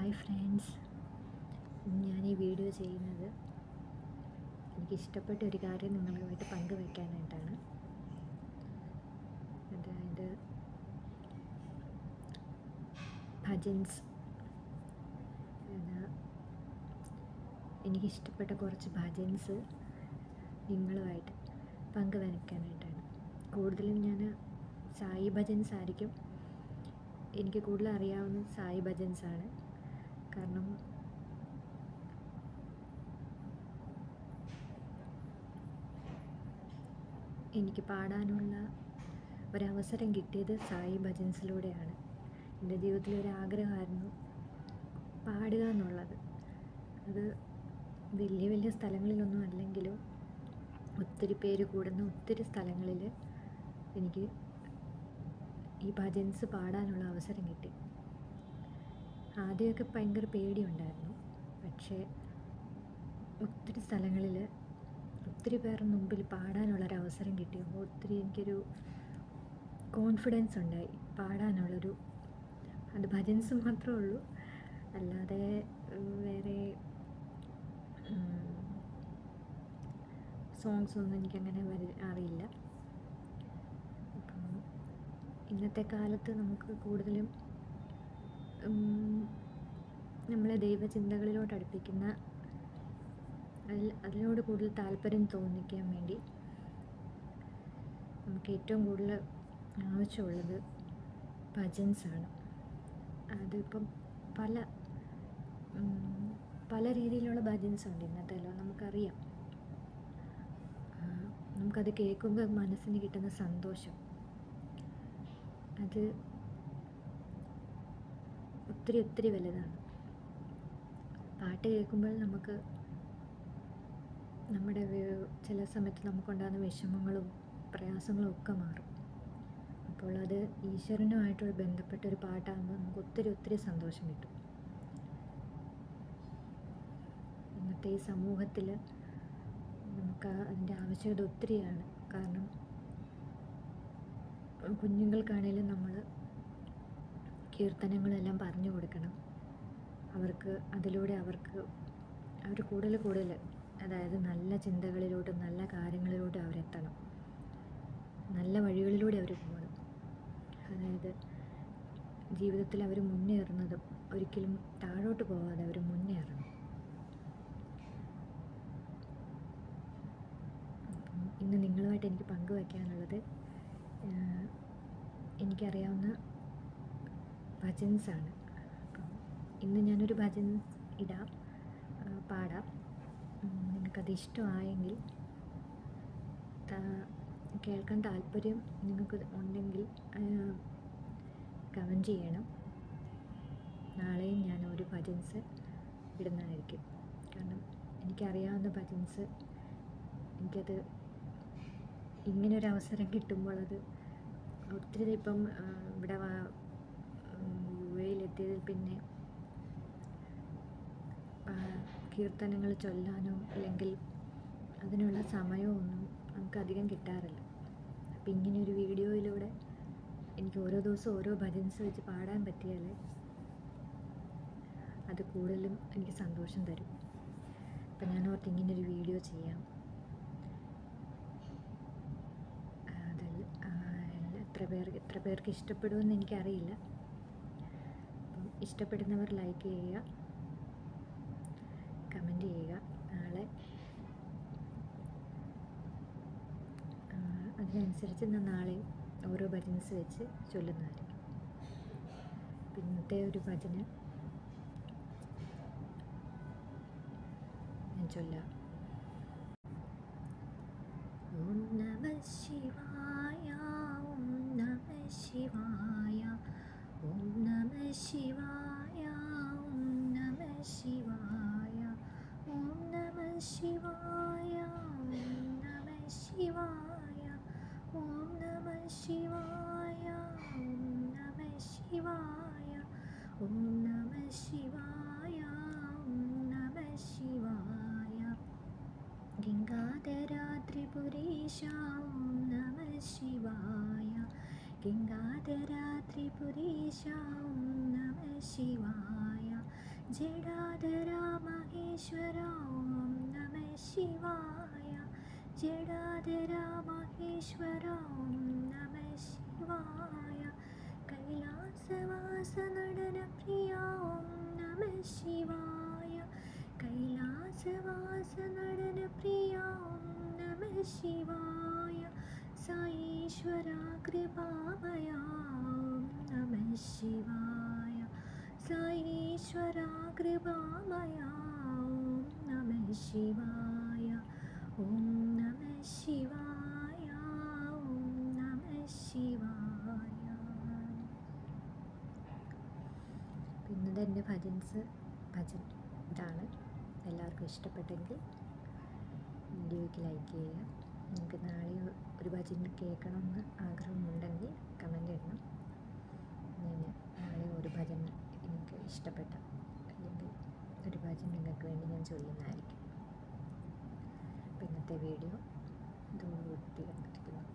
Hi friends, ഞാൻ ഈ video ചെയ്യുന്നത് എനിക്കിഷ്ടപ്പെട്ട ഒരു കാര്യം നിങ്ങളുമായിട്ട് പങ്കുവയ്ക്കാനായിട്ടാണ്. അതായത് ഭജൻസ്. എനിക്കിഷ്ടപ്പെട്ട കുറച്ച് ഭജൻസ് നിങ്ങളുമായിട്ട് പങ്കുവയ്ക്കാനായിട്ടാണ്. കൂടുതലും ഞാൻ സായി ഭജൻസ് ആയിരിക്കും. എനിക്ക് കൂടുതൽ അറിയാവുന്ന സായി ഭജൻസാണ്. കാരണം എനിക്ക് പാടാനുള്ള ഒരവസരം കിട്ടിയത് സായി ഭജൻസിലൂടെയാണ്. എൻ്റെ ജീവിതത്തിലെ ഒരു ആഗ്രഹമായിരുന്നു പാടുക എന്നുള്ളത്. അത് വലിയ വലിയ സ്ഥലങ്ങളിലൊന്നും അല്ലെങ്കിലും ഒത്തിരി പേര് കൂടുന്ന ഒത്തിരി സ്ഥലങ്ങളിൽ എനിക്ക് ഈ ഭജൻസ് പാടാനുള്ള അവസരം കിട്ടി. ആദ്യമൊക്കെ ഭയങ്കര പേടിയുണ്ടായിരുന്നു. പക്ഷേ ഒത്തിരി സ്ഥലങ്ങളിൽ ഒത്തിരി പേരുടെ മുമ്പിൽ പാടാനുള്ളൊരവസരം കിട്ടിയപ്പോൾ ഒത്തിരി എനിക്കൊരു കോൺഫിഡൻസ് ഉണ്ടായി പാടാനുള്ളൊരു. അത് ഭജൻസ് മാത്രമേ ഉള്ളൂ, അല്ലാതെ വേറെ സോങ്സൊന്നും എനിക്കങ്ങനെ അറിയില്ല. അപ്പം ഇന്നത്തെ കാലത്ത് നമുക്ക് കൂടുതലും നമ്മളെ ദൈവചിന്തകളിലോട്ട് അടുപ്പിക്കുന്ന, അതിനോട് കൂടുതൽ താല്പര്യം തോന്നിക്കാൻ വേണ്ടി നമുക്ക് ഏറ്റവും കൂടുതൽ ആവശ്യമുള്ളത് ഭജൻസാണ്. അതിപ്പം പല രീതിയിലുള്ള ഭജൻസ് ഉണ്ട് ഇന്നത്തെ നമുക്കറിയാം. നമുക്കത് കേൾക്കുമ്പോൾ മനസ്സിന് കിട്ടുന്ന സന്തോഷം അത് ഒത്തിരി ഒത്തിരി വലുതാണ്. പാട്ട് കേൾക്കുമ്പോൾ നമുക്ക് നമ്മുടെ ചില സമയത്ത് നമുക്കുണ്ടാകുന്ന വിഷമങ്ങളും പ്രയാസങ്ങളും ഒക്കെ മാറും. അപ്പോൾ അത് ഈശ്വരനുമായിട്ടുള്ള ബന്ധപ്പെട്ടൊരു പാട്ടാകുമ്പോൾ നമുക്ക് ഒത്തിരി ഒത്തിരി സന്തോഷം കിട്ടും. ഇന്നത്തെ ഈ സമൂഹത്തിൽ നമുക്ക് അതിൻ്റെ ആവശ്യകത ഒത്തിരിയാണ്. കാരണം കുഞ്ഞുങ്ങൾക്കാണേലും നമ്മൾ കീർത്തനങ്ങളെല്ലാം പറഞ്ഞു കൊടുക്കണം. അതിലൂടെ അവർ കൂടുതൽ അതായത് നല്ല ചിന്തകളിലോട്ടും നല്ല കാര്യങ്ങളിലോട്ടും അവരെത്തണം. നല്ല വഴികളിലൂടെ അവർ പോകണം. അതായത് ജീവിതത്തിൽ അവർ മുന്നേറുന്നതും ഒരിക്കലും താഴോട്ട് പോകാതെ അവർ മുന്നേറണം. അപ്പം ഇന്ന് നിങ്ങളുമായിട്ട് എനിക്ക് പങ്കുവയ്ക്കാനുള്ളത് എനിക്കറിയാവുന്ന ഭജൻസാണ്. അപ്പം ഇന്ന് ഞാനൊരു ഭജൻ പാടാം. നിങ്ങൾക്കത് ഇഷ്ടമായെങ്കിൽ, കേൾക്കാൻ താല്പര്യം നിങ്ങൾക്ക് ഉണ്ടെങ്കിൽ കമൻറ്റ് ചെയ്യണം. നാളെയും ഞാൻ ഒരു ഭജൻസ് ഇടുന്നതായിരിക്കും. കാരണം എനിക്കറിയാവുന്ന ഭജൻസ്, എനിക്കത് ഇങ്ങനൊരവസരം കിട്ടുമ്പോൾ അത് ഒത്തിരി ഇപ്പം ഇവിടെ യുഎയിലെത്തിയതിൽ പിന്നെ കീർത്തനങ്ങൾ ചൊല്ലാനോ അല്ലെങ്കിൽ അതിനുള്ള സമയമൊന്നും നമുക്കധികം കിട്ടാറില്ല. അപ്പം ഇങ്ങനെയൊരു വീഡിയോയിലൂടെ എനിക്ക് ഓരോ ദിവസവും ഓരോ ഭജൻസ് വെച്ച് പാടാൻ പറ്റിയാൽ അത് കൂടുതലും എനിക്ക് സന്തോഷം തരും. അപ്പം ഞാൻ ഓർത്ത് ഇങ്ങനൊരു വീഡിയോ ചെയ്യാം. അതിൽ എത്ര പേർക്ക് ഇഷ്ടപ്പെടുമെന്ന് എനിക്കറിയില്ല. അപ്പം ഇഷ്ടപ്പെടുന്നവർ ലൈക്ക് ചെയ്യുക, കമൻറ്റ് ചെയ്യുക. നാളെ അതിനനുസരിച്ച് ഞാൻ നാളെ ഓരോ ഭജൻസ് വെച്ച് ചൊല്ലുന്നതായിരിക്കും. ഇന്നത്തെ ഒരു ഭജന ഞാൻ ചൊല്ലാം. ഓം നമഃ ശിവായ, ഓം നമഃ ശിവായ, ഓം നമഃ ശിവായ, ഓം നമഃ ശിവായ, ഓം നമഃ ശിവായ, ഓം നമഃ ശിവായ, ഓം നമഃ ശിവായ, ഓം നമഃ ശിവായ, ഓം നമഃ ശിവായ, ഓം നമഃ ശിവായ. ഗംഗാധരാ ത്രിപുരീശ, ഓം നമഃ ശിവായ, ഗംഗാധരാ ത്രിപുരീശ, ഓം നമഃ ശിവായ, ജഡാധര മഹേശ്വര ഓം നമഃ ശിവായ. ജഡാധര മഹേശ്വര ഓം നമഃ ശിവായ. കൈലാസവാസ നടനപ്രിയ ഓം നമഃ ശിവായ. കൈലാസവാസ നടനപ്രിയ ഓം നമഃ ശിവായ. സായീശ്വര കൃപാമയ ഓം നമഃ ശിവായ. സായീശ്വര കൃപാമയ ഓം നമഃ ശിവായ. ഓം നമഃ ശിവായ. ഓം നമഃ ശിവായ. ഇന്നത്തെ എൻ്റെ ഭജൻ ഇതാണ്. എല്ലാവർക്കും ഇഷ്ടപ്പെട്ടെങ്കിൽ വീഡിയോയ്ക്ക് ലൈക്ക് ചെയ്യുക. നിങ്ങൾക്ക് നാളെ ഒരു ഭജൻ കേൾക്കണമെന്ന് ആഗ്രഹമുണ്ടെങ്കിൽ കമൻ്റ് ഇടണം. ഞാൻ നാളെ ഒരു ഭജൻ എനിക്ക് ഇഷ്ടപ്പെട്ട അല്ലെങ്കിൽ ഒരു ഭജൻ നിങ്ങൾക്ക് വേണ്ടി ഞാൻ ചൊല്ലുന്നതായിരിക്കും. അപ്പോൾ ഇന്നത്തെ വീഡിയോ ഇതോടുകൂടി തീർന്നിരിക്കുന്നു.